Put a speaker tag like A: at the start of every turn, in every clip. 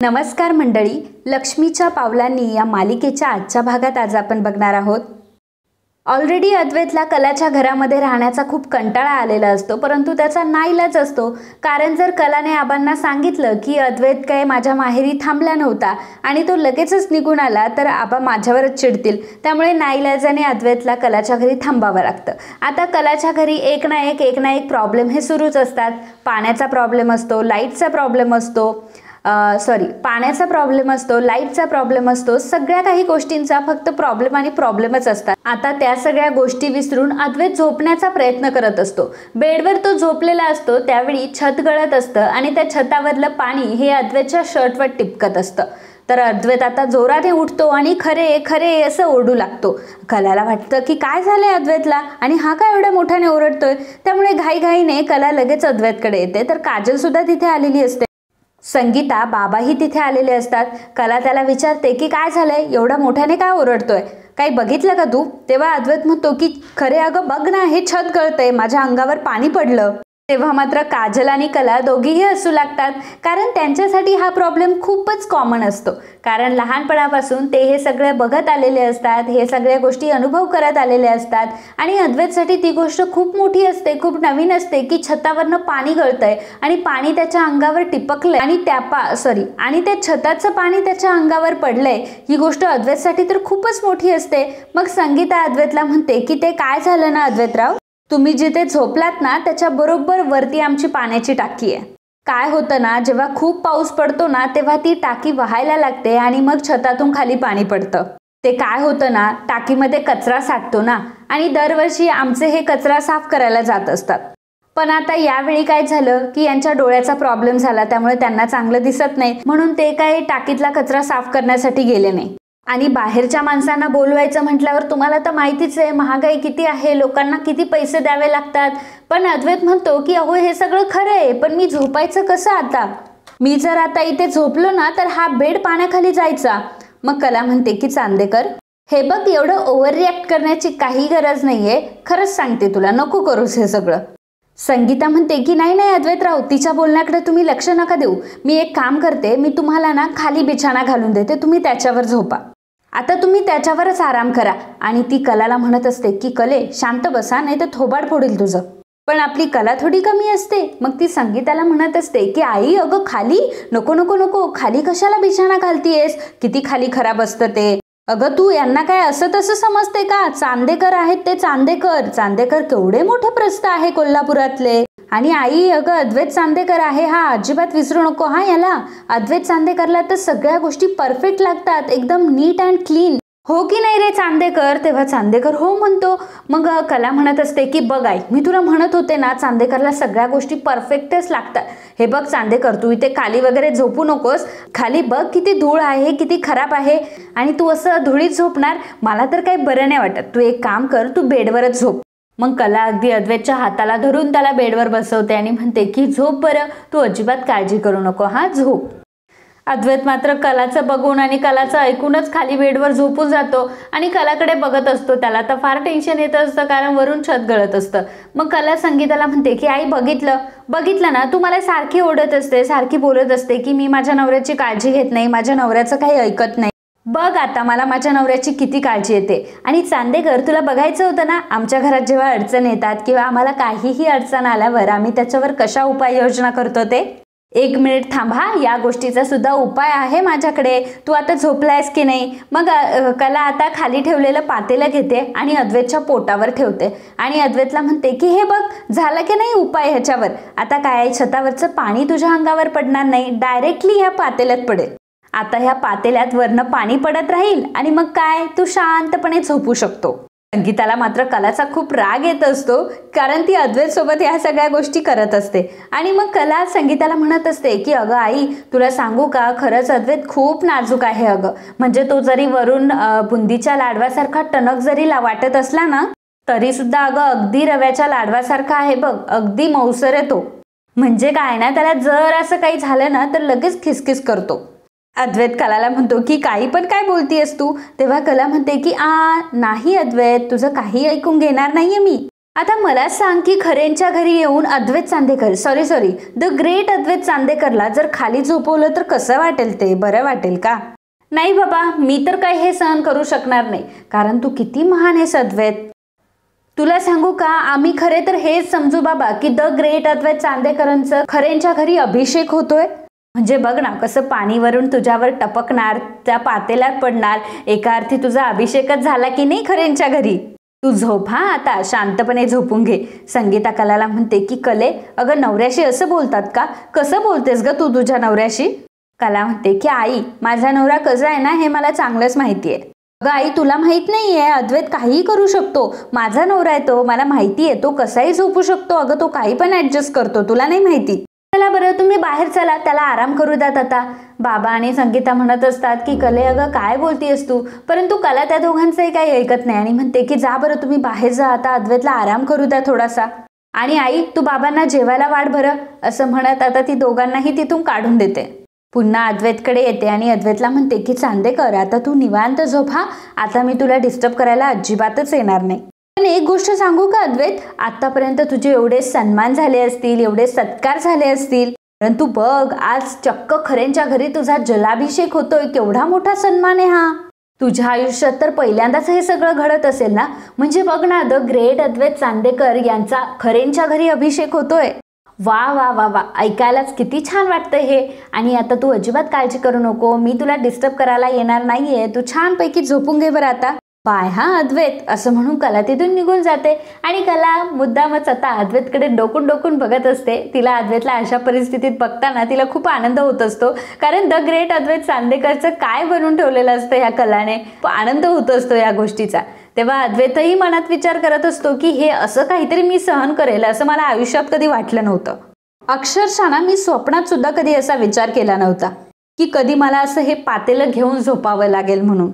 A: नमस्कार मंडळी, लक्ष्मीच्या पावलांनी या मालिकेच्या आजच्या भागात आज आपण बघणार आहोत। ऑलरेडी अद्वैतला कलाच्या घरामध्ये राहण्याचा खूप कंटाळा आलेला असतो, परंतु त्याचा नाईलाज असतो। कारण जर कलाने आबांना सांगितलं की अद्वैत काय माझ्या माहेरी थांबला नव्हता आणि तो लगेचच निघून आला तर आबा माझ्यावरच चिडतील, त्यामुळे नाईलाजाने अद्वैतला कलाच्या घरी थांबावं लागतं। आता कलाच्या घरी एक ना एक प्रॉब्लेम हे सुरूच असतात। पाण्याचा प्रॉब्लेम असतो, लाईटचा प्रॉब्लेम असतो, पाण्याचा प्रॉब्लेम असतो, लाईटचा प्रॉब्लेम असतो, सगळ्या काही गोष्टींचा फक्त प्रॉब्लेम आणि प्रॉब्लेमच असतात। आता त्या सगळ्या गोष्टी विसरून अद्वैत झोपण्याचा प्रयत्न करत असतो। बेडवर तो झोपलेला असतो, त्यावेळी छत गळत असतं आणि त्या छतावरलं पाणी हे अद्वैतच्या शर्टवर टिपकत असतं। तर अद्वैत आता जोराने उठतो आणि खरे खरे असं ओरडू लागतो। कलाला वाटतं की काय झालंय अद्वैतला आणि हा काय एवढ्या मोठ्याने ओरडतोय, त्यामुळे घाईघाईने कला लगेच अद्वैतकडे येते। तर काजल सुद्धा तिथे आलेली असते, संगीता बाबाही तिथे आलेले असतात। कला त्याला विचारते की काय झालंय, एवढा मोठ्याने काय ओरडतोय, काही बघितलं का तू? तेव्हा अद्वैत म्हणतो की खरे अगं बघ ना, हे छत गळतंय, माझ्या अंगावर पाणी पडलं। तेव्हा मात्र काजल आणि कला दोघीही हसू लागतात, कारण त्यांच्यासाठी हा प्रॉब्लेम खूपच कॉमन असतो। कारण लहानपणापासून ते हे सगळे बघत आलेले असतात, हे सगळ्या गोष्टी अनुभव करत आलेले असतात आणि अद्वैतसाठी ती गोष्ट खूप मोठी असते, खूप नवीन असते की छतावरनं पाणी गळतंय आणि पाणी त्याच्या अंगावर टिपकलंय आणि त्या छताचं पाणी त्याच्या अंगावर पडलंय, ही गोष्ट अद्वैतसाठी तर खूपच मोठी असते। मग संगीता अद्वैतला म्हणते की ते काय झालं ना अद्वैतराव, तुम्ही जिथे झोपलात ना त्याच्या बरोबर वरती आमची पाण्याची टाकी आहे। काय होतं ना, जेव्हा खूप पाऊस पडतो ना तेव्हा ती टाकी वाहायला लागते आणि मग छतातून खाली पाणी पडतं। ते काय होतं ना, टाकीमध्ये कचरा साठतो ना आणि दरवर्षी आमचे हे कचरा साफ करायला जात असतात। पण आता यावेळी काय झालं की यांच्या डोळ्याचा प्रॉब्लेम झाला, त्यामुळे त्यांना चांगलं दिसत नाही, म्हणून ते काही टाकीतला कचरा साफ करण्यासाठी गेले नाही। आणि बाहेरच्या माणसांना बोलवायचं म्हटल्यावर तुम्हाला तर माहितीच आहे, महागाई किती आहे, लोकांना किती पैसे द्यावे लागतात। पण अद्वैत म्हणतो की अहो हे सगळं खरं आहे, पण मी झोपायचं कसं आता? मी जर आता इथे झोपलो ना तर हा बेड पाण्याखाली जायचा। मग कला म्हणते की चांदेकर, हे बघ, एवढं ओव्हर रिॲक्ट करण्याची काही गरज नाहीये, खरंच सांगते तुला, नको करूस हे सगळं। संगीता म्हणते की नाही अद्वैतराव, तिच्या बोलण्याकडे तुम्ही लक्ष नका देऊ, मी एक काम करते, मी तुम्हाला ना खाली बिछाना घालून देते, तुम्ही त्याच्यावर झोपा, आता तुम्ही त्याच्यावरच आराम करा। आणि ती कलाला म्हणत असते की कले शांत बसा, नाही तर थोबाड फोडेल तुझं। पण आपली कला थोडी कमी असते, मग ती संगीताला म्हणत असते की आई अगं खाली नको नको नको, खाली कशाला बिछाना घालतीयेस, किती खाली खराब असतं ते। अगं तू यांना काय असं तसं समजते का, चांदेकर आहेत ते, चांदेकर केवढे मोठे प्रस्थ आहे कोल्हापुरातले। आणि आई अगं अद्वैत चांदेकर आहे हा, अजिबात विसरू नको हा याला। अद्वैत चांदेकरला तर सगळ्या गोष्टी परफेक्ट लागतात, एकदम नीट अँड क्लीन, हो की नाही रे चांदेकर? तेव्हा चांदेकर हो म्हणतो। मग कला म्हणत असते की बघ आई, मी तुला म्हणत होते ना, चांदेकरला सगळ्या गोष्टी परफेक्टच लागतात। हे बघ चांदेकर, तू इथे खाली वगैरे झोपू नकोस, खाली बघ किती धूळ आहे, किती खराब आहे, आणि तू असं धुळीत झोपणार, मला तर काही बरं नाही वाटत। तू एक काम कर, तू बेडवरच झोप। मग कला अगदी अद्वैतच्या हाताला धरून त्याला बेडवर बसवते आणि म्हणते की झोप बरं, तू अजिबात काळजी करू नको, हा झोप। अद्वैत मात्र कलाचं बघून आणि कलाचं ऐकूनच खाली बेडवर झोपून जातो आणि कलाकडे बघत असतो। त्याला तर फार टेन्शन येत असतं, कारण वरून छत गळत असतं। मग कला संगीताला म्हणते की आई बघितलं ना, तू मला सारखी ओरडत असते, सारखी बोलत असते की मी माझ्या नवऱ्याची काळजी घेत नाही, माझ्या नवऱ्याचं काही ऐकत नाही, बघ आता मला माझ्या नवऱ्याची किती काळजी येते। आणि चांदेकर, तुला बघायचं होतं ना, आमच्या घरात जेव्हा अडचण येतात किंवा आम्हाला काहीही अडचण आल्यावर आम्ही त्याच्यावर कशा उपाययोजना करतो ते। एक मिनिट थांबा, या गोष्टीचा सुद्धा उपाय आहे माझ्याकडे, तू आता झोपलायस की नाही? मग कला आता खाली ठेवलेलं पातेलं घेते आणि अद्वैतच्या पोटावर ठेवते आणि अद्वैतला म्हणते की हे बघ, झालं की नाही उपाय ह्याच्यावर? आता काय, छतावरचं पाणी तुझ्या अंगावर पडणार नाही, डायरेक्टली ह्या पातेल्यात पडेल। आता ह्या पातेल्यात वरनं पाणी पडत राहील आणि मग काय, तू शांतपणे झोपू शकतो। संगीताला मात्र कलाचा खूप राग येत असतो, कारण ती अद्वैत सोबत ह्या सगळ्या गोष्टी करत असते। आणि मग कला संगीताला म्हणत असते की अगं आई, तुला सांगू का, खरंच अद्वैत खूप नाजूक आहे अगं, म्हणजे तो जरी वरून बुंदीच्या लाडवासारखा टणक जरी वाटत असला ना, तरी सुद्धा अगं अगदी रव्याच्या लाडवासारखा आहे बघ, अगदी मऊसर आहे तो। म्हणजे काय ना, त्याला जर असं काही झालं ना तर लगेच खिसखिस करतो। अद्वैत कलाला म्हणतो की काही पण काय बोलतीयस तू? तेव्हा कला म्हणते की नाही अद्वैत, तुझं काही ऐकून घेणार नाहीये मी, आता मला सांग की खरेंच्या घरी येऊन अद्वैत चांदेकर सॉरी द ग्रेट अद्वैत चांदेकरला जर खाली झोपवलं तर कसं वाटेल, ते बरं वाटेल का? नाही बाबा, मी तर काही हे सहन करू शकणार नाही, कारण तू किती महान आहेस अद्वैत. तुला सांगू का, आम्ही खरे तर हेच समजू बाबा की द ग्रेट अद्वैत चांदेकरांचं खरेंच्या घरी अभिषेक होतोय. म्हणजे बघ ना, कसं पाणी वरून तुझ्यावर टपकणार, त्या पातेल्यात पडणार, एका अर्थी तुझा अभिषेकच झाला की नाही खरेंच्या घरी. तू झोप हा, आता शांतपणे झोपून घे. संगीता कलाला म्हणते की कले, अगं नवऱ्याशी असं बोलतात का? कसं बोलतेस ग तू तुझ्या नवऱ्याशी? कला म्हणते की आई, माझा नवरा कसा आहे ना हे मला चांगलंच माहिती आहे. अगं आई, तुला माहित नाहीये, अद्वैत काहीही करू शकतो. माझा नवरा आहे तो, मला माहिती आहे, तो कसाही झोपू शकतो. अगं तो काही पण ऍडजस्ट करतो, तुला नाही माहिती? चला बरं, तुम्ही बाहेर चला, त्याला आराम करू द्यात आता. बाबा आणि संगीता म्हणत असतात की कले अगं काय बोलतीयस तू, परंतु कला त्या दोघांचंही काही ऐकत नाही आणि म्हणते की जा बरं तुम्ही बाहेर जा, आता अद्वैतला आराम करू द्या थोडासा. आणि आई, तू बाबांना जेवायला वाढ बरं, असं म्हणत आता ती दोघांनाही तिथून काढून देते. पुन्हा अद्वैतकडे येते आणि अद्वैतला म्हणते की चांदेकर, आता तू निवांत झोप हा, आता मी तुला डिस्टर्ब करायला अजिबातच येणार नाही. पण एक गोष्ट सांगू का अद्वैत, आतापर्यंत तुझे एवढे सन्मान झाले असतील, एवढे सत्कार झाले असतील, परंतु बघ आज चक्क खरेंच्या घरी तुझा जलाभिषेक होतोय. केवढा मोठा सन्मान आहे हा. तुझ्या आयुष्यात तर पहिल्यांदाच हे सगळं घडत असेल ना. म्हणजे बघ ना, द ग्रेट अद्वैत चांदेकर यांचा खरेंच्या घरी अभिषेक होतोय. वा वा वा वा, ऐकायलाच किती छान वाटतंय हे. आणि आता तू अजिबात काळजी करू नको, मी तुला डिस्टर्ब करायला येणार नाहीये, तू छानपैकी झोपून घे बरं आता. बाय हा अद्वैत, असं म्हणून कला तिथून निघून जाते. आणि कला मुद्दामच आता अद्वैतकडे डोकून बघत असते. तिला अद्वैतला अशा परिस्थितीत बघताना तिला खूप आनंद होत असतो, कारण द ग्रेट अद्वैत चांदेकरचं काय बनवून ठेवलेलं असतं ह्या कलाने. आनंद होत असतो या गोष्टीचा. तेव्हा अद्वैतही मनात विचार करत असतो की हे असं काहीतरी मी सहन करेल असं मला आयुष्यात कधी वाटलं नव्हतं. अक्षरशः ना, मी स्वप्नात सुद्धा कधी असा विचार केला नव्हता की कधी मला असं हे पातेलं घेऊन झोपावं लागेल म्हणून.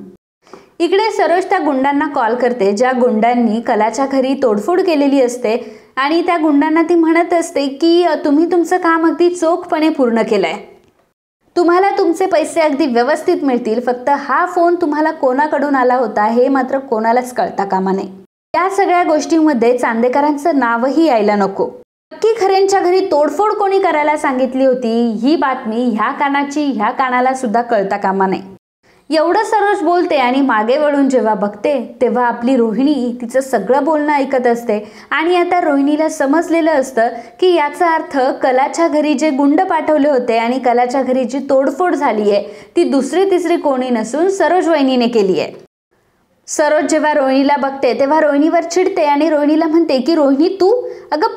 A: इकडे सरोज त्या गुंडांना कॉल करते, ज्या गुंडांनी कलाच्या घरी तोडफोड केलेली असते. आणि त्या गुंडांना ती म्हणत असते की तुम्ही तुमचं काम अगदी चोखपणे पूर्ण केलंय, तुम्हाला तुमचे पैसे अगदी व्यवस्थित मिळतील, फक्त हा फोन तुम्हाला कोणाकडून आला होता हे मात्र कोणालाच कळता कामा नये. या सगळ्या गोष्टींमध्ये चांदेकरांचं नावही यायला नको. नक्की खरेंच्या घरी तोडफोड कोणी करायला सांगितली होती ही बातमी ह्या कानाची ह्या कानाला सुद्धा कळता कामा नये. एवढं सरोज बोलते आणि मागे वळून जेव्हा बघते तेव्हा आपली रोहिणी तिचं सगळं बोलणं ऐकत असते. आणि आता रोहिणीला समजलेलं असतं की याचा अर्थ कलाच्या घरी जे गुंड पाठवले होते आणि कलाच्या घरी जी तोडफोड झाली आहे ती दुसरी तिसरी कोणी नसून सरोज वहिनीने केली आहे. सरोज जेव्हा रोहिणीला बघते तेव्हा रोहिणीवर चिडते आणि रोहिणीला म्हणते की रोहिणी तू, अगं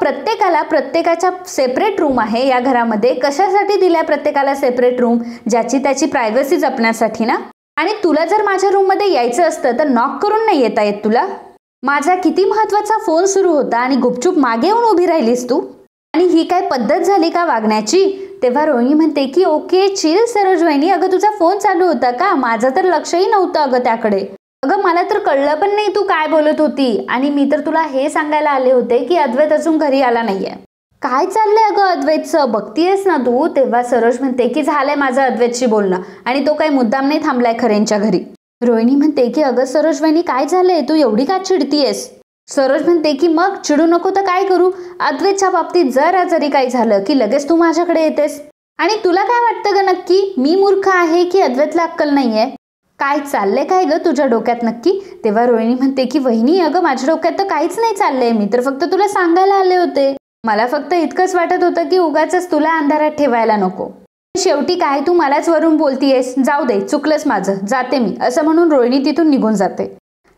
A: प्रत्येकाच्या सेपरेट रूम आहे या घरामध्ये, कशासाठी दिल्या प्रत्येकाला सेपरेट रूम? ज्याची त्याची प्रायव्हसी जपण्यासाठी ना. आणि तुला जर माझ्या रूममध्ये यायचं असतं तर नॉक करून नाही येता येत तुला? माझा किती महत्वाचा फोन सुरू होता आणि गुपचूप मागे येऊन उभी राहिलीस तू. आणि ही काय पद्धत झाली का वागण्याची? तेव्हा रोहिणी म्हणते की ओके चिल सरोज वहिनी, अगं तुझा फोन चालू होता का? माझं तर लक्षही नव्हतं अगं त्याकडे. अगं मला तर कळलं पण नाही तू काय बोलत होती. आणि मी तर तुला हे सांगायला आले होते की अद्वैत अजून घरी आला नाहीये. काय चाललंय अगं अद्वैतचं, बघतीयस ना तू? तेव्हा सरोज म्हणते की झालंय माझं अद्वैतशी बोलणं आणि तो काही मुद्दाम नाही थांबलाय खरेंच्या घरी. रोहिणी म्हणते की अगं सरोज वहिनी काय झालंय, तू एवढी का चिडतीयस? सरोज म्हणते की मग चिडू नको तर काय करू? अद्वैतच्या बाबतीत जरा जरी काही झालं की लगेच तू माझ्याकडे येतेस. आणि तुला काय वाटतं ग नक्की, मी मूर्ख आहे की अद्वैतला अक्कल नाहीये? काय चाललंय काय ग तुझ्या डोक्यात नक्की? तेव्हा रोहिणी म्हणते की वहिनी अगं माझ्या डोक्यात तर काहीच नाही चाललंय, मी तर फक्त तुला सांगायला आले होते. मला फक्त इतकंच वाटत होतं की उगाचच तुला अंधारात ठेवायला नको. शेवटी काय तू मलाच वरून बोलतीयस, जाऊ दे चुकलंच माझं, जाते मी, असं म्हणून रोहिणी तिथून निघून जाते.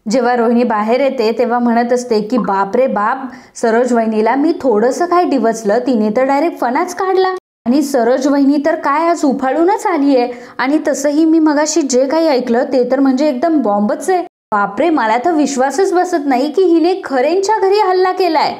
A: जेव्हा रोहिणी बाहेर येते तेव्हा म्हणत असते की बाप रे बाप, सरोज वहिनीला मी थोडंसं काय डिवचलं, तिने तर डायरेक्ट फणाच काढला. आणि सरोज वहिनी तर काय आज उफाळूनच आली आहे. आणि तसंही मी मगाशी जे काही ऐकलं ते तर म्हणजे एकदम बॉम्बच आहे. बापरे, मला तर विश्वासच बसत नाही की हिने खरेंच्या घरी हल्ला केलाय.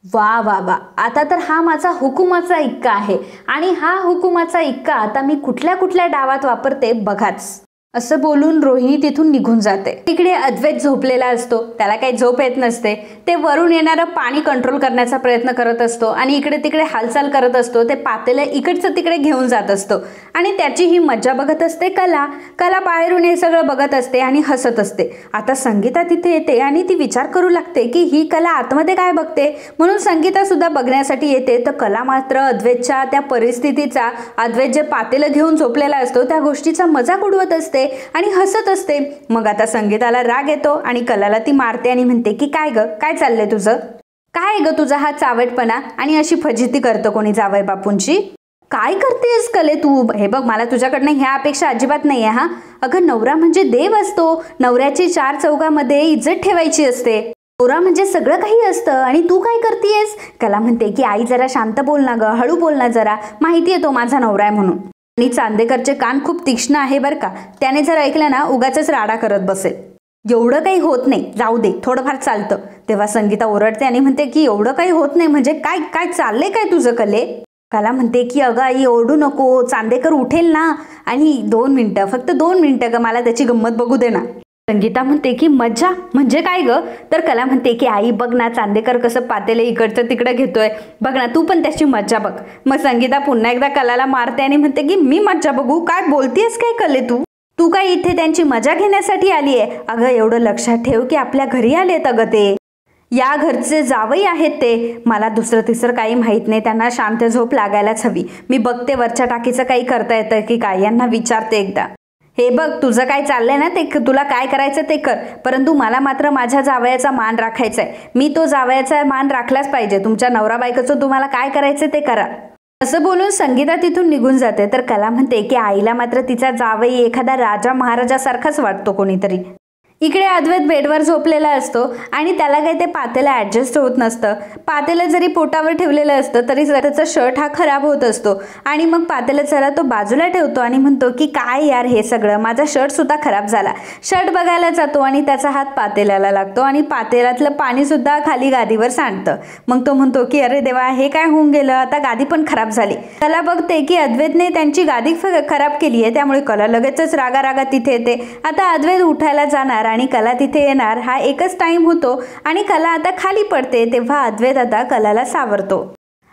A: वा वा वा, आता तर हा माझा हुकुमाचा इक्का आहे आणि हा हुकुमाचा इक्का आता मी कुठल्या कुठल्या डावात वापरते बघाच. असं बोलून रोहिणी तिथून निघून जाते. इकडे अद्वैत झोपलेला असतो, त्याला काही झोप येत नसते. ते वरून येणारं पाणी कंट्रोल करण्याचा प्रयत्न करत असतो आणि इकडे तिकडे हालचाल करत असतो. ते पातेलं इकडचं तिकडे घेऊन जात असतो आणि त्याची ही मज्जा बघत असते कला. कला बाहेरून हे सगळं बघत असते आणि हसत असते. आता संगीता तिथे येते आणि ती विचार करू लागते की ही कला आतमध्ये काय बघते, म्हणून संगीता सुद्धा बघण्यासाठी येते. तर कला मात्र अद्वैतच्या त्या परिस्थितीचा, अद्वैत जे पातेलं घेऊन झोपलेला असतो त्या गोष्टीचा मजाक उडवत असते आणि हसत असते. मग आता संगीताला राग येतो आणि कलाला ती मारते आणि म्हणते की काय ग, काय चाललंय तुझं, काय ग तुझा हा चावटपणा आणि अशी फजिती करतो कोणी जावई बापूंची, काय करतेस कले तू, हे बघ मला तुझ्याकडनं ह्या अपेक्षा अजिबात नाहीये. हा अगं नवरा म्हणजे देव असतो, नवऱ्याची चार चौघामध्ये इज्जत ठेवायची असते, नवरा म्हणजे सगळं काही असतं आणि तू काय करतेस. कला म्हणते की आई जरा शांत बोल ना ग, हळू बोल ना जरा, माहितीये तो माझा नवरा आहे म्हणून. आणि चांदेकरचे कान खूप तीक्ष्ण आहे बरं का, त्याने जर ऐकलं ना उगाचच राडा करत बसेल. एवढं काही होत नाही, जाऊ दे थोडंफार चालतं. तेव्हा संगीता ओरडते आणि म्हणते की एवढं काही होत नाही म्हणजे काय, काय चाललंय काय तुझं कले. कला म्हणते की अगं आई ओरडू नको, चांदेकर उठेल ना, आणि 2 मिनिटं फक्त 2 मिनिटं ग, मला त्याची गंमत बघू दे ना. संगीता म्हणते की मज्जा म्हणजे काय ग. तर कला म्हणते की आई बघ ना चांदेकर कसं पातेले इकडचं तिकडं घेतोय, बघ ना तू पण त्याची मज्जा बघ. मग संगीता पुन्हा एकदा कलाला मारते आणि म्हणते की मी मज्जा बघू, काय बोलतेस काय कले तू, तू काय इथे त्यांची मजा घेण्यासाठी आली आहे. अगं एवढं लक्षात ठेव की आपल्या घरी आलेत अगं, ते या घरचे जावई आहेत, ते मला दुसरं तिसरं काही माहीत नाही, त्यांना शांत झोप लागायलाच हवी. मी बघते वरच्या टाकीचं काही करता येतं की काय, यांना विचारते एकदा. हे बघ तुझं काय चाललंय ना ते, तुला काय करायचं ते कर, परंतु मला मात्र माझ्या जावयाचा मान राखायचा आहे. मी तो जावयाचा मान राखलाच पाहिजे. तुमच्या नवरा बायकोचं तुम्हाला काय करायचं ते करा. असं बोलून संगीता तिथून निघून जाते. तर कला म्हणते की आईला मात्र तिचा जावई एखादा राजा महाराजासारखाच वाटतो कोणीतरी. इकडे अद्वैत बेडवर झोपलेला असतो आणि त्याला काही ते पातेलं ॲडजस्ट होत नसतं. पातेलं जरी पोटावर ठेवलेलं असतं तरी त्याचा शर्ट हा खराब होत असतो आणि मग पातेलं जरा तो बाजूला ठेवतो आणि म्हणतो की काय यार हे सगळं, माझा शर्टसुद्धा खराब झाला. शर्ट बघायला जातो आणि त्याचा हात पातेल्याला लागतो आणि पातेल्यातलं पाणीसुद्धा खाली गादीवर सांडतं. मग तो म्हणतो की अरे देवा हे काय होऊन गेलं, आता गादी पण खराब झाली. कला बघते की अद्वैतने त्यांची गादी खराब केली आहे, त्यामुळे कला लगेचच रागा तिथे येते. आता अद्वैत उठायला जाणार आणि कला तिथे येणार हा एकच टाइम होतो आणि कला आता खाली पडते. तेव्हा अद्वैत आता कलाला सावरतो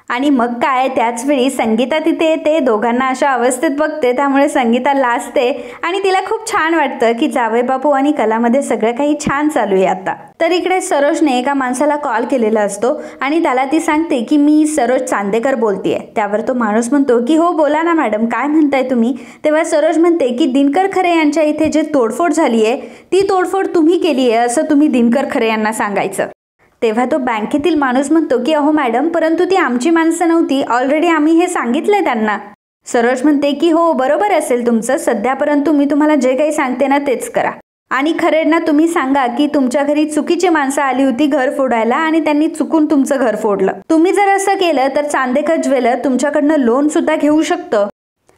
A: आणि मग काय त्याच वेळी संगीता तिथे येते. दोघांना अशा अवस्थेत बघते त्यामुळे संगीता लाजते आणि तिला खूप छान वाटतं की जावई बापू आणि कलामध्ये सगळं काही छान चालू आहे आता. तर इकडे सरोजने एका माणसाला कॉल केलेला असतो आणि त्याला ती सांगते की मी सरोज चांदेकर बोलतेय. त्यावर तो माणूस म्हणतो की हो बोला ना मॅडम, काय म्हणताय तुम्ही. तेव्हा सरोज म्हणते की दिनकर खरे यांच्या इथे जे तोडफोड झाली आहे ती तोडफोड तुम्ही केली आहे असं तुम्ही दिनकर खरे यांना सांगायचं. तेव्हा तो बँकेतील माणूस म्हणतो की अहो मॅडम, परंतु ती आमची माणसं नव्हती, ऑलरेडी आम्ही हे सांगितलंय त्यांना. सरोज म्हणते की हो बरोबर असेल तुमचं सध्या, परंतु मी तुम्हाला जे काही सांगते ना तेच करा आणि खरेंना तुम्ही सांगा की तुमच्या घरी चुकीची माणसं आली होती घर फोडायला आणि त्यांनी चुकून तुमचं घर फोडलं. तुम्ही जर असं केलं तर चांदेकर ज्वेलर तुमच्याकडनं लोन सुद्धा घेऊ शकतं.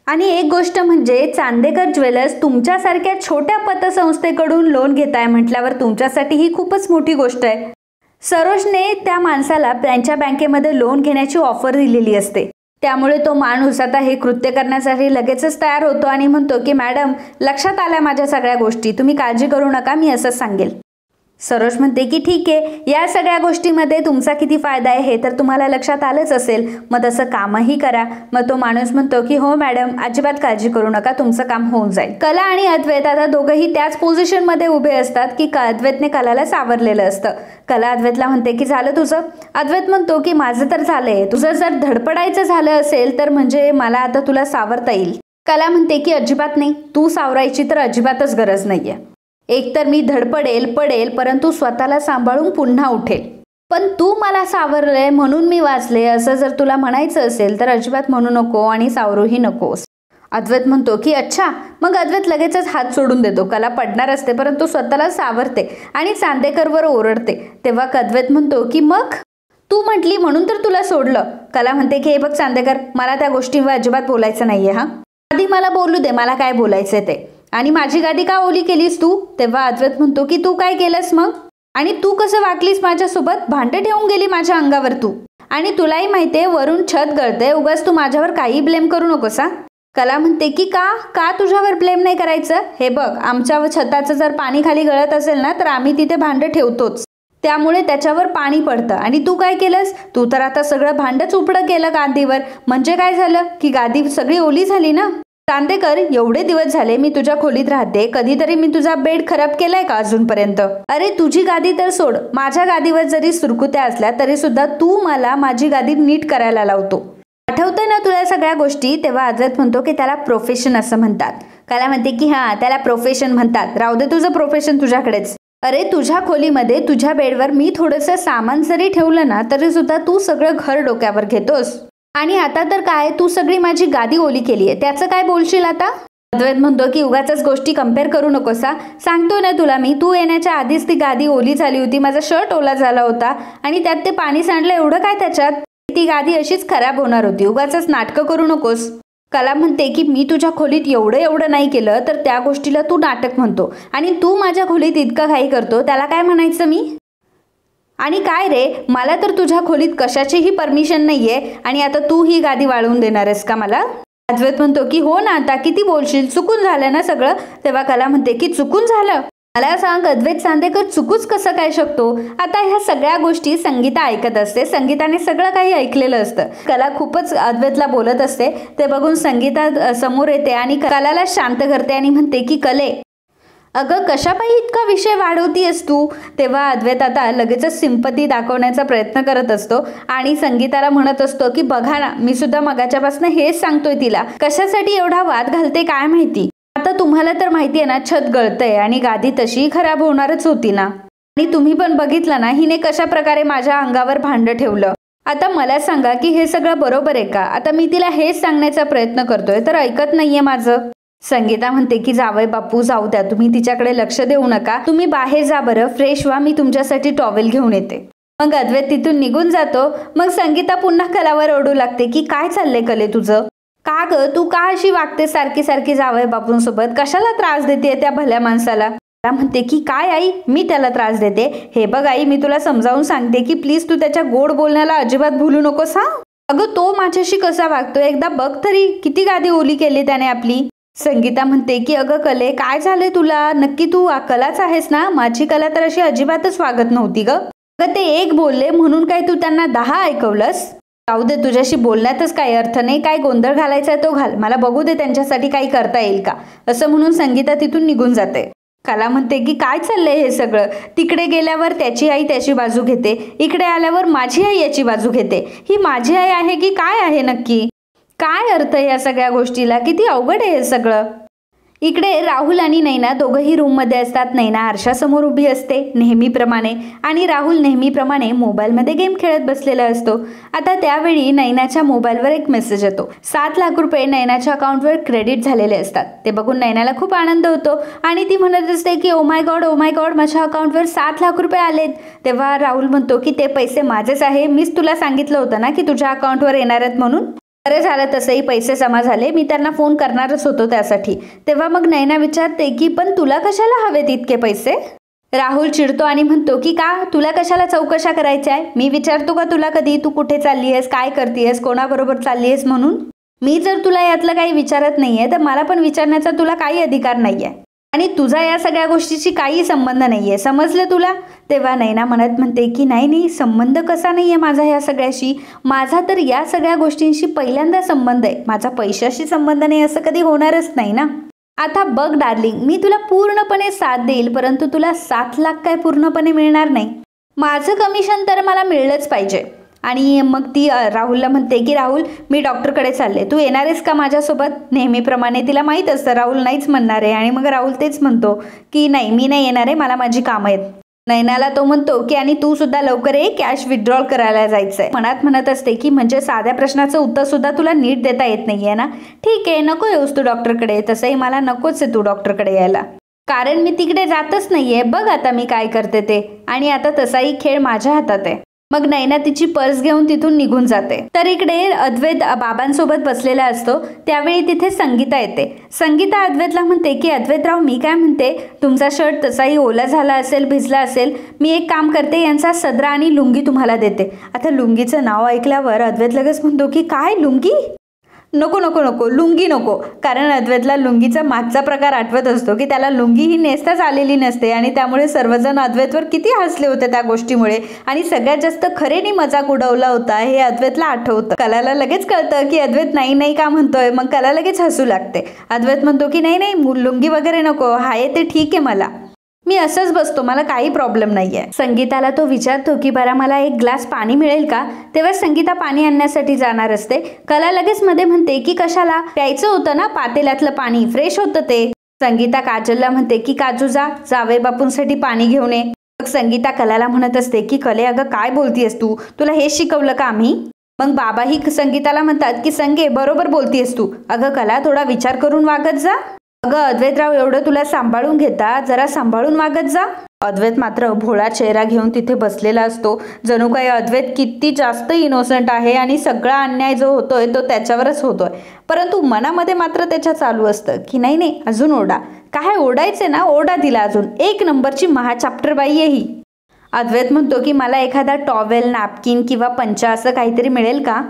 A: आणि एक गोष्ट म्हणजे चांदेकर ज्वेलर्स तुमच्यासारख्या छोट्या पतसंस्थेकडून लोन घेताय म्हटल्यावर तुमच्यासाठी ही खूपच मोठी गोष्ट आहे. सरोजने त्या माणसाला त्यांच्या बँकेमध्ये लोन घेण्याची ऑफर दिलेली असते. त्यामुळे तो माणूस आता हे कृत्य करण्यासाठी लगेचच तयार होतो आणि म्हणतो की मॅडम लक्षात आल्या माझ्या सगळ्या गोष्टी, तुम्ही काळजी करू नका, मी असंच सांगेल. सरोज म्हणते की ठीक आहे, या सगळ्या गोष्टीमध्ये तुमचा किती फायदा आहे हे तर तुम्हाला लक्षात आलंच असेल, मग तसं कामही करा. मग तो माणूस म्हणतो की हो मॅडम अजिबात काळजी करू नका, तुमचं काम होऊन जाईल. कला आणि अद्वैत आता दोघंही त्याच पोझिशनमध्ये उभे असतात की अद्वैतने कलाला सावरलेलं असतं. कला अद्वैतला म्हणते की झालं तुझं. अद्वैत म्हणतो की माझं तर झालंय, तुझं जर धडपडायचं झालं असेल तर म्हणजे मला आता तुला सावरता येईल. कला म्हणते की अजिबात नाही, तू सावरायची तर अजिबातच गरज नाहीये. एकतर मी पडेल परंतु स्वतःला सांभाळून पुन्हा उठेल, पण तू मला सावरलंय म्हणून मी वाचले असं जर तुला म्हणायचं असेल तर अजिबात म्हणू नको आणि सावरूही नकोस. अद्वैत म्हणतो की अच्छा. मग अद्वैत लगेचच हात सोडून देतो. कला पडणार असते परंतु स्वतःला सावरते आणि चांदेकरवर ओरडते. तेव्हा अद्वैत म्हणतो की मग तू म्हटली म्हणून तर तुला सोडलं. कला म्हणते की हे बघ चांदेकर, मला त्या गोष्टींवर अजिबात बोलायचं नाहीये. हा आधी मला बोलू दे, मला काय बोलायचंय ते. आणि माझी गादी का ओली केलीस तू. तेव्हा अद्वैत म्हणतो की तू काय केलंस मग, आणि तू कसं वागलीस माझ्यासोबत, भांडे ठेवून गेली माझ्या अंगावर तू, आणि तुलाही माहितीये वरून छत गळते, उगाच तू माझ्यावर काही ब्लेम करू नकोस. हा कला म्हणते की का का तुझ्यावर ब्लेम नाही करायचं? हे बघ, आमच्या छताचं जर पाणी खाली गळत असेल ना तर आम्ही तिथे भांडं ठेवतोच, त्यामुळे त्याच्यावर पाणी पडतं. आणि तू काय केलंस? तू तर आता सगळं भांडंच उपडं केलं गादीवर. म्हणजे काय झालं की गादी सगळी ओली झाली ना? चांदेकर, एवढे दिवस झाले मी तुझ्या खोलीत राहते, कधीतरी मी तुझा बेड खराब केलाय का अजूनपर्यंत? अरे तुझी गादी तर सोड, माझ्या गादीवर जरी सुरकुत्या असल्या तरी सुद्धा तू मला माझी गादी नीट करायला लावतो. आठवतं ना तुला सगळ्या गोष्टी? तेव्हा अद्वैत म्हणतो की त्याला प्रोफेशन असं म्हणतात. कला म्हणते की हां, त्याला प्रोफेशन म्हणतात. राहू दे तुझं प्रोफेशन तुझ्याकडेच. अरे तुझ्या खोलीमध्ये तुझ्या बेडवर मी थोडंसं सामान जरी ठेवलं ना तरी सुद्धा तू सगळं घर डोक्यावर घेतोस. आणि आता तर काय, तू सगळी माझी गादी ओली केली आहे, त्याचं काय बोलशील आता? अद्वैत म्हणतो की उगाचच गोष्टी कम्पेअर करू नकोसा. सांगतो ना तुला मी, तू येण्याच्या आधीच ती गादी ओली झाली होती, माझा शर्ट ओला झाला होता आणि त्यात ते पाणी सांडलं, एवढं काय त्याच्यात? ती गादी अशीच खराब होणार होती, उगाचच नाटकं करू नकोस. कला म्हणते की मी तुझ्या खोलीत एवढं नाही केलं तर त्या गोष्टीला तू नाटक म्हणतो, आणि तू माझ्या खोलीत इतकं काही करतो त्याला काय म्हणायचं मी? आणि काय रे, मला तर तुझ्या खोलीत कशाचीही परमिशन नाहीये आणि आता तू ही गादी वाळवून देणार आहेस का मला? अद्वैत म्हणतो की हो ना, आता किती बोलशील, चुकून झालं ना सगळं. तेव्हा कला म्हणते की चुकून झालं? मला सांग अद्वैत चांदेकर, चुकूच कसं काय शकतो? आता ह्या सगळ्या गोष्टी संगीता ऐकत असते, संगीताने सगळं काही ऐकलेलं असतं. कला खूपच अद्वैतला बोलत असते, ते बघून संगीता समोर येते आणि कलाला शांत करते आणि म्हणते की कले, अगं कशापायी इतका विषय वाढवतीयस तू? तेव्हा अद्वैत आता लगेचच सिंपती दाखवण्याचा प्रयत्न करत असतो आणि संगीताला म्हणत असतो की बघा ना, मी सुद्धा मगाच्यापासून हेच सांगतोय तिला, कशासाठी एवढा वाद घालते काय माहिती. आता तुम्हाला तर माहिती आहे ना, छत गळतंय आणि गादी तशी खराब होणारच होती ना, आणि तुम्ही पण बघितलं ना हिने कशा प्रकारे माझ्या अंगावर भांडं ठेवलं. आता मला सांगा की हे सगळं बरोबर आहे का? आता मी तिला हेच सांगण्याचा प्रयत्न करतोय तर ऐकत नाहीये माझं. संगीता म्हणते की जावई बापू, जाऊ द्या, तुम्ही तिच्याकडे लक्ष देऊ नका, तुम्ही बाहेर जा बरं, फ्रेश व्हा, मी तुमच्यासाठी टॉवेल घेऊन येते. मग अद्वैत तिथून निघून जातो. मग संगीता पुन्हा कलावर ओरडू लागते की काय चाललंय कले तुझं? का ग, तू का अशी वागते सारखी सारखी जावई बापूंसोबत? कशाला त्रास देते त्या भल्या माणसाला? म्हणते की काय आई, मी त्याला त्रास देते? हे बघ आई, मी तुला समजावून सांगते की प्लीज तू त्याच्या गोड बोलण्याला अजिबात भूलू नकोस हा. अगं तो माझ्याशी कसा वागतोय एकदा बघ तरी, किती गादी ओली केली त्याने आपली. संगीता म्हणते की अगं कले, काय झालंय तुला? नक्की तू कलाच आहेस ना? माझी कला तर अशी अजिबातच वागत नव्हती ग. अगं ते एक बोलले म्हणून काय तू त्यांना 10 ऐकवलंस? जाऊ दे, तुझ्याशी बोलण्यातच काही अर्थ नाही, काय गोंधळ घालायचा तो घाल, मला बघू दे त्यांच्यासाठी काही करता येईल का, असं म्हणून संगीता तिथून निघून जाते. कला म्हणते की काय चाललंय हे सगळं? तिकडे गेल्यावर त्याची आई त्याची बाजू घेते, इकडे आल्यावर माझी आई याची बाजू घेते. ही माझी आई आहे की काय आहे नक्की? काय अर्थ या सगळ्या गोष्टीला? किती अवघड आहे हे सगळं. इकडे राहुल आणि नैना दोघंही रूममध्ये असतात. नैना आरशासमोर उभी असते नेहमीप्रमाणे आणि राहुल नेहमीप्रमाणे मोबाईलमध्ये गेम खेळत बसलेला असतो. आता त्यावेळी नैनाच्या मोबाईलवर एक मेसेज येतो. 7 लाख रुपये नैनाच्या अकाउंटवर क्रेडिट झालेले असतात. ते बघून नैनाला खूप आनंद होतो आणि ती म्हणत असते की ओ माय गॉड माझ्या अकाउंटवर 7 लाख रुपये आलेत. तेव्हा राहुल म्हणतो की ते पैसे माझेच आहे, मीच तुला सांगितलं होतं ना की तुझ्या अकाउंटवर येणार आहेत म्हणून. बरं झालं, तसंही पैसे जमा झाले, मी त्यांना फोन करणारच होतो त्यासाठी. तेव्हा मग नैना विचारते की पण तुला कशाला हवेत इतके पैसे? राहुल चिडतो आणि म्हणतो की का, तुला कशाला चौकशा करायच्या आहे? मी विचारतो का तुला कधी तू कुठे चालली आहेस, काय करतेस, कोणाबरोबर चालली आहेस म्हणून? मी जर तुला यातलं काही विचारत नाहीये तर मला पण विचारण्याचा तुला काही अधिकार नाहीये आणि तुझा या सगळ्या गोष्टीशी काही संबंध नाहीये, समजलं तुला? तेव्हा नैना म्हणते की नाही, संबंध कसा नाहीये माझा या सगळ्याशी? माझा तर या सगळ्या गोष्टींशी पहिल्यांदा संबंध आहे, माझा पैशाशी संबंध नाही, असं कधी होणारच नाही ना. आता बघ डार्लिंग, मी तुला पूर्णपणे साथ देईल, परंतु तुला 7 लाख काय पूर्णपणे मिळणार नाही. माझं कमिशन तर मला मिळलंच पाहिजे. आणि मग ती राहुलला म्हणते की राहुल, मी डॉक्टरकडे चालले, तू येणार आहेस का माझ्यासोबत? नेहमीप्रमाणे तिला माहीत असतं राहुल नाहीच म्हणणार आहे आणि मग राहुल तेच म्हणतो की नाही, मी नाही येणार आहे, मला माझी कामं आहेत. नैनाला तो म्हणतो की आणि तू सुद्धा लवकर ये, कॅश विथड्रॉल करायला जायचंय. मनात म्हणत असते की म्हणजे साध्या प्रश्नाचं उत्तर सुद्धा तुला नीट देता येत नाहीये ना. ठीक आहे, नको येऊस तू डॉक्टरकडे, तसंही मला नकोच आहे तू डॉक्टरकडे यायला, कारण मी तिकडे जातच नाहीये. बघ आता मी काय करते ते, आणि आता तसाही खेळ माझ्या हातात आहे. मग नैना तिची पर्स घेऊन तिथून निघून जाते. तर इकडे अद्वैत बाबांसोबत बसलेला असतो. त्यावेळी तिथे संगीता येते. संगीता अद्वैतला म्हणते की अद्वैतराव, मी काय म्हणते, तुमचा शर्ट तसाही ओला झाला असेल, भिजला असेल, मी एक काम करते, यांचा सदरा आणि लुंगी तुम्हाला देते. आता लुंगीचं नाव ऐकल्यावर अद्वैत लगेच म्हणतो की काय लुंगी? नको नको नको, लुंगी नको. कारण अद्वैतला लुंगीचा मागचा प्रकार आठवत असतो की त्याला लुंगी ही नेसताच आलेली नसते आणि त्यामुळे सर्वजण अद्वैतवर किती हसले होते त्या गोष्टीमुळे आणि सगळ्यात जास्त खरेनी मजाक उडवला होता हे अद्वैतला आठवतं. कलाला लगेच कळतं की अद्वैत नाही नाही का म्हणतोय. मग कला लगेच हसू लागते. अद्वैत म्हणतो की नाही नाही, लुंगी वगैरे नको, हाय ते ठीक आहे, मला मी असंच बसतो, मला काही प्रॉब्लेम नाहीये. संगीताला तो विचारतो की बरं मला एक ग्लास पाणी मिळेल का. तेव्हा संगीता पाणी आणण्यासाठी जाणार असते. कला लगेच मध्ये म्हणते की कशाला, प्यायचं होतं ना पातेल्यातलं पाणी, फ्रेश होतं ते. संगीता काजलला म्हणते की काजू जा जावई बापूंसाठी पाणी घेऊन ये. मग संगीता कलाला म्हणत असते की कले अगं काय बोलतीयस तू, तुला हेच शिकवलं का आम्ही. मग बाबाही संगीताला म्हणतात की संगे बरोबर बोलतीयस तू, अगं कला थोडा विचार करून वागत जा. अगं अद्वैतराव एवढं तुला सांभाळून घेता, जरा सांभाळून वागत जा. अद्वैत मात्र भोळा चेहरा घेऊन तिथे बसलेला असतो. जणू काही अद्वैत किती जास्त इनोसंट आहे आणि सगळा अन्याय जो होतोय तो त्याच्यावरच होतोय. परंतु मनामध्ये मात्र त्याच्या चालू असतं की नाही नाही अजून ओरडा, काय ओरडायचे ना ओरडा दिला, अजून एक नंबरची महाचाप्टर बाई आहे ही. अद्वैत म्हणतो की मला एखादा टॉवेल, नॅपकिन किंवा पंचा असं काहीतरी मिळेल का.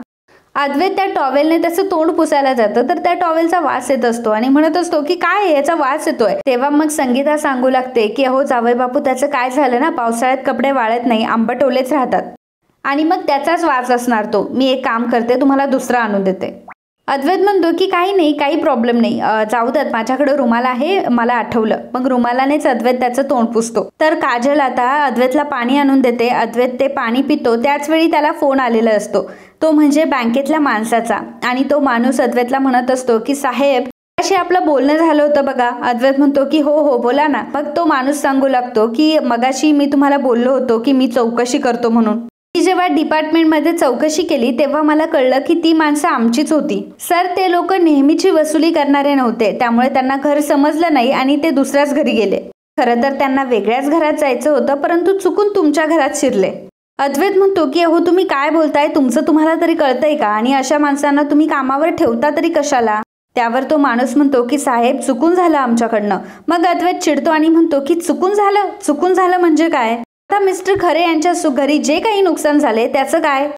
A: अद्वैत त्या टॉवेलने त्याचं तोंड पुसायला जातं तर त्या टॉवेलचा वास येत असतो आणि म्हणत असतो की काय याचा वास येतोय. तेव्हा मग संगीता सांगू लागते की अहो जावई बापू त्याचं काय झालं ना, पावसाळ्यात कपडे वाळत नाही, आंबट ओलेच राहतात आणि मग त्याचाच वास असणार तो. मी एक काम करते, तुम्हाला दुसरा आणून देते. अद्वैत म्हणतो की काही नाही, काही प्रॉब्लेम नाही, जाऊ द्यात, माझ्याकडे रुमाल आहे, मला आठवलं. मग रुमालानेच अद्वैत त्याचं तोंड पुसतो. तर काजल आता अद्वैतला पाणी आणून देते. अद्वैत ते पाणी पितो त्याच वेळी त्याला फोन आलेला असतो, तो म्हणजे बँकेतल्या माणसाचा. आणि तो माणूस अद्वैतला म्हणत असतो की साहेब अशी आपलं बोलणं झालं होतं बघा. अद्वैत म्हणतो की हो हो बोला ना. मग तो माणूस सांगू लागतो की मगाशी मी तुम्हाला बोललो होतो की मी चौकशी करतो म्हणून. मी जेव्हा डिपार्टमेंटमध्ये चौकशी केली तेव्हा मला कळलं की ती माणसं आमचीच होती. सर ते लोक नेहमीची वसुली करणारे नव्हते, त्यामुळे त्यांना घर समजलं नाही आणि ते दुसऱ्याच घरी गेले. खरं तर त्यांना वेगळ्याच घरात जायचं होतं, परंतु चुकून तुमच्या घरात शिरले. अद्वैत म्हणतो की अहो तुम्ही काय बोलताय, तुमचं तुम्हाला तरी कळतंय का, आणि अशा माणसांना तुम्ही कामावर ठेवता तरी कशाला. त्यावर तो माणूस म्हणतो की साहेब चुकून झालं आमच्याकडनं. मग अद्वैत चिडतो आणि म्हणतो की चुकून झालं म्हणजे काय. आता मिस्टर खरे यांच्या घरी जे काही नुकसान झाले त्याचं काय,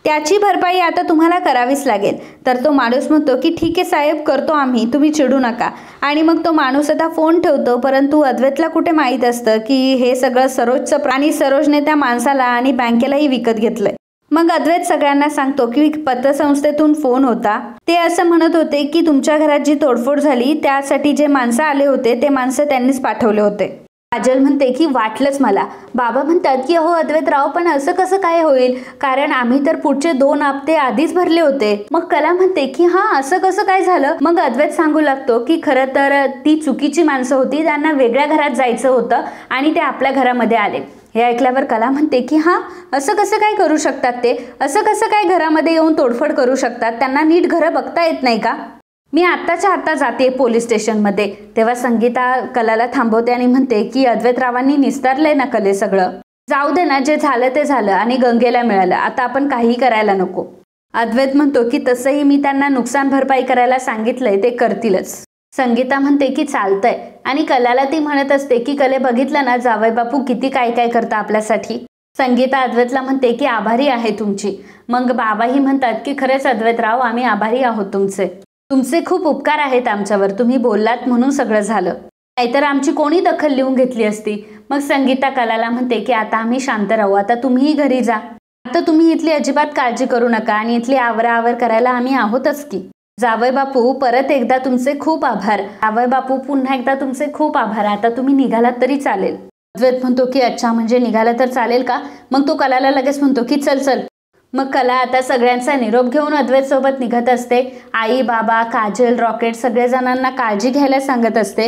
A: त्याची भरपाई आता तुम्हाला करावीच लागेल. तर तो माणूस म्हणतो की ठीक आहे साहेब, करतो आम्ही, तुम्ही चिडू नका. आणि मग तो माणूस आता फोन ठेवतो. परंतु अद्वैतला कुठे माहीत असतं की हे सगळं सरोजचं आणि सरोजने त्या माणसाला आणि बँकेलाही विकत घेतलंय. मग अद्वैत सगळ्यांना सांगतो की पतसंस्थेतून फोन होता, ते असं म्हणत होते की तुमच्या घरात जी तोडफोड झाली त्यासाठी जे माणसं आले होते ते माणसं त्यांनीच पाठवले होते. काजल म्हणते की वाटलंच मला. बाबा म्हणतात की अहो अद्वैतराव पण असं कसं काय होईल, कारण आम्ही तर पुढचे 2 हप्ते आधीच भरले होते. मग कला म्हणते की हां असं कसं काय झालं. मग अद्वैत सांगू लागतो की खरं तर ती चुकीची माणसं होती, त्यांना वेगळ्या घरात जायचं होतं आणि ते आपल्या घरामध्ये आले. हे ऐकल्यावर कला म्हणते की हां असं कसं काय करू शकतात ते, असं कसं काय घरामध्ये येऊन तोडफोड करू शकतात, त्यांना नीट घरं बघता येत नाही का. मी आत्ताच्या आत्ता जाते पोलीस स्टेशनमध्ये. तेव्हा संगीता कलाला थांबवते आणि म्हणते की अद्वैतरावांनी निस्तारलंय ना कले सगळं, जाऊ दे ना, जे झालं ते झालं आणि गंगेला मिळालं, आता आपण काही करायला नको. अद्वैत म्हणतो की तसंही मी त्यांना नुकसान भरपाई करायला सांगितलंय, ते करतीलच. संगीता म्हणते की चालतंय आणि कलाला ती म्हणत असते की कले बघितलं ना जावई बापू किती काय काय करता आपल्यासाठी. संगीता अद्वैतला म्हणते की आभारी आहे तुमची. मग बाबाही म्हणतात की खरंच अद्वैतराव आम्ही आभारी आहोत तुमचे खूप उपकार आहेत आमच्यावर, तुम्ही बोललात म्हणून सगळं झालं, नाहीतर आमची कोणी दखल लिहून घेतली असती. मग संगीता कलाला म्हणते की आता आम्ही शांत राहू, आता तुम्हीही घरी जा, आता तुम्ही इथली अजिबात काळजी करू नका आणि इथली आवराआवर करायला आम्ही आहोतच की. जावई बापू परत एकदा तुमचे खूप आभार. जावई बापू पुन्हा एकदा तुमचे खूप आभार, आता तुम्ही निघालात तरी चालेल. अद्वैत म्हणतो की अच्छा म्हणजे निघाला तर चालेल का. मग तो कलाला लगेच म्हणतो की चल चल. मग कला आता सगळ्यांचा निरोप घेऊन अद्वैत सोबत निघत असते. आई बाबा काजल रॉकेट सगळेजणांना काळजी घ्यायला सांगत असते.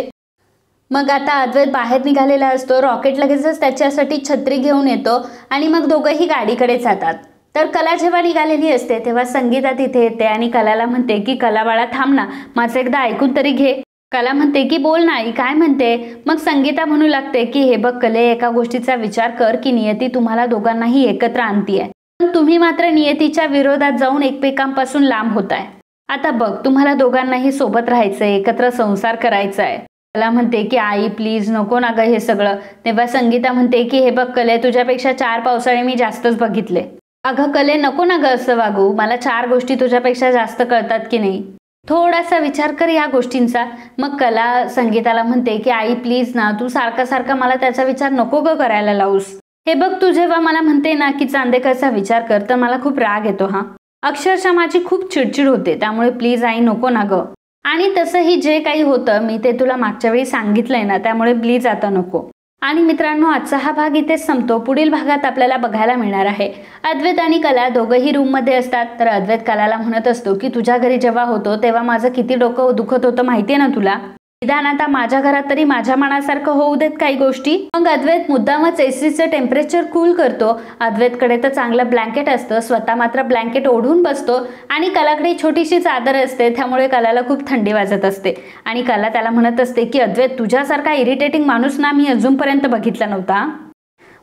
A: मग आता अद्वैत बाहेर निघालेला असतो. रॉकेट लगेचच त्याच्यासाठी छत्री घेऊन येतो आणि मग दोघंही गाडीकडे जातात. तर कला जेव्हा निघालेली असते तेव्हा संगीता तिथे येते आणि कलाला म्हणते की कला बाळा थांब ना, माझं एकदा ऐकून तरी घे. कला म्हणते की बोल ना आई, काय म्हणते. मग संगीता म्हणू लागते की हे बघ कले, एका गोष्टीचा विचार कर की नियती तुम्हाला दोघांनाही एकत्र आणतीये, पण तुम्ही मात्र नियतीच्या विरोधात जाऊन एकमेकांपासून लांब होताय. आता बघ तुम्हाला दोघांनाही सोबत राहायचंय, एकत्र संसार करायचाय. कला म्हणते की आई प्लीज नको ना ग हे सगळं. तेव्हा संगीता म्हणते की हे बघ कले, तुझ्यापेक्षा 4 पावसाळे मी जास्तच बघितले. अगं कले, नको ना ग असं वागू. मला 4 गोष्टी तुझ्यापेक्षा जास्त कळतात की नाही. थोडासा विचार कर या गोष्टींचा. मग कला संगीताला म्हणते की आई प्लीज ना, तू सारखा सारखा मला त्याचा विचार नको ग करायला लावूस. हे बघ, तू जेव्हा मला म्हणते ना की चांदेकरचा विचार कर, तर मला खूप राग येतो हा. अक्षरशः माझी खूप चिडचिड होते. त्यामुळे प्लीज आई नको ना ग. आणि तसंही जे काही होतं मी ते तुला मागच्या वेळी सांगितलंय ना, त्यामुळे प्लीज आता नको. आणि मित्रांनो, आजचा हा भाग इथेच संपतो. पुढील भागात आपल्याला बघायला मिळणार आहे अद्वैत आणि कला दोघंही रूममध्ये असतात. तर अद्वैत कलाला म्हणत असतो की तुझ्या घरी जेव्हा होतो तेव्हा माझं किती डोकं दुखत होतं माहितीये ना तुला. निदान आता माझ्या घरात तरी माझ्या मनासारखं होऊ देत काही गोष्टी. मग अद्वैत मुद्दामच एसीचं टेम्परेचर कूल करतो. अद्वैतकडे तर चांगलं ब्लँकेट असतं, स्वतः मात्र ब्लँकेट ओढून बसतो. आणि कलाकडे छोटीशी चादर असते, त्यामुळे कलाला खूप थंडी वाजत असते. आणि कला त्याला म्हणत असते की अद्वैत, तुझ्यासारखा इरिटेटिंग माणूस ना मी अजूनपर्यंत बघितला नव्हता.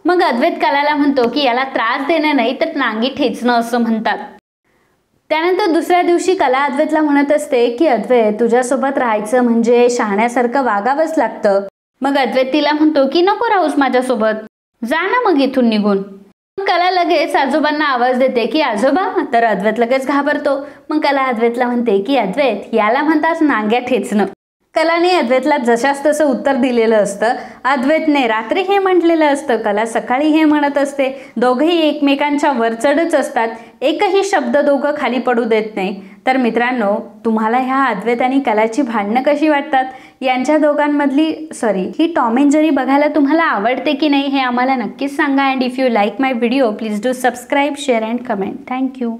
A: मग अद्वैत कलाला म्हणतो की याला त्रास देणं नाही तर नांगी ठेचणं असं म्हणतात. त्यानंतर दुसऱ्या दिवशी कला अद्वैतला म्हणत असते की अद्वैत, तुझ्यासोबत राहायचं म्हणजे शहाण्यासारखं वागावंच लागतं. मग अद्वैत तिला म्हणतो की नको राहूस माझ्यासोबत, जा ना मग इथून निघून. मग कला लगेच आजोबांना आवाज देते की आजोबा. तर अद्वैत लगेच घाबरतो. मग कला अद्वैतला म्हणते की अद्वैत, याला म्हणतात नांग्या ठेचणं. कलाने अद्वैतला जशास तसं उत्तर दिलेलं असतं. अद्वैतने रात्री हे म्हटलेलं असतं, कला सकाळी हे म्हणत असते. दोघंही एकमेकांच्या वर चढच असतात. एकही शब्द दोघं खाली पडू देत नाही. तर मित्रांनो, तुम्हाला ह्या अद्वैत आणि कलाची भांडणं कशी वाटतात, यांच्या दोघांमधली ही टॉम अँड जेरी बघायला तुम्हाला आवडते की नाही हे आम्हाला नक्कीच सांगा. And if you like my video please do subscribe, share and comment. Thank you.